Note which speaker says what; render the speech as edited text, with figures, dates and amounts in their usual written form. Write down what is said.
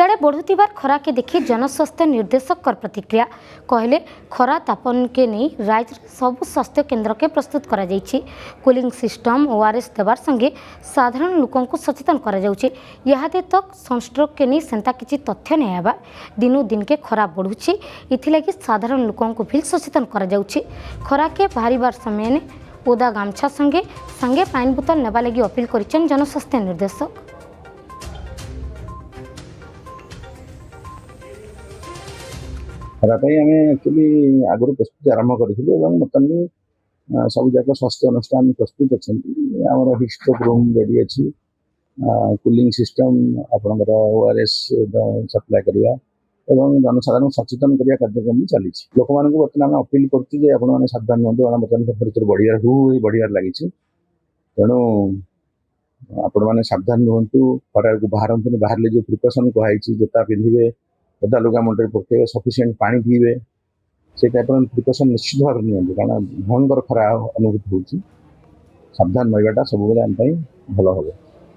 Speaker 1: सियाड़े बढ़ुथिबार खरा के देखि जनस्वास्थ्य निर्देशक प्रतिक्रिया कहले खरा तापन के नहीं राज्य सबु स्वास्थ्य केन्द्र के प्रस्तुत करा जाइछि। कूलिंग सिस्टम ओआरएस देवार संगे साधारण लोकों को सचेतन करा जाउछि। याहादे तक सनस्ट्रोक के नहीं सेंता किछि तथ्य नहीं आबा दिनु दिन के खरा बढ़ुछि इथिलागि साधारण लोकों को भी सचेतन करा जाउछि। खरा के बाहरिबार समय ने ओदा गामछा संगे संगे पानी बोतल नेबा लगी अपील करिछन जनस्वास्थ्य निर्देशक।
Speaker 2: खरापाई आम एक्चुअली आगुरी प्रस्तुति आरंभ करूँ बर्तमान सब जाक स्वास्थ्य अनुष्ठान प्रस्तुत अच्छा आम हिस्टोक रूम रेडी अच्छी कूलिंग सिस्टम आपंकर ओआरएस सप्लाय करवा एवं जनसाधारण सचेतन करने कार्यक्रम चली लोक मान बर्तमान अपील कर सावधान हूँ बर्तमान टेम्परेचर बढ़िया लगी तेणु आपण मैंने सावधान रुहतु खरा को बाहर बाहर जो प्रिकसन कहुई जोता पिंधे ओदा लुगा मुंडे पकेबे सफिशिएंट पानी पीबे से टाइप प्रिकसन निश्चित भाव नि कारण भयंकर खरा अनुभूति होची सावधान रहिबाटा सब बेले हम भल हम।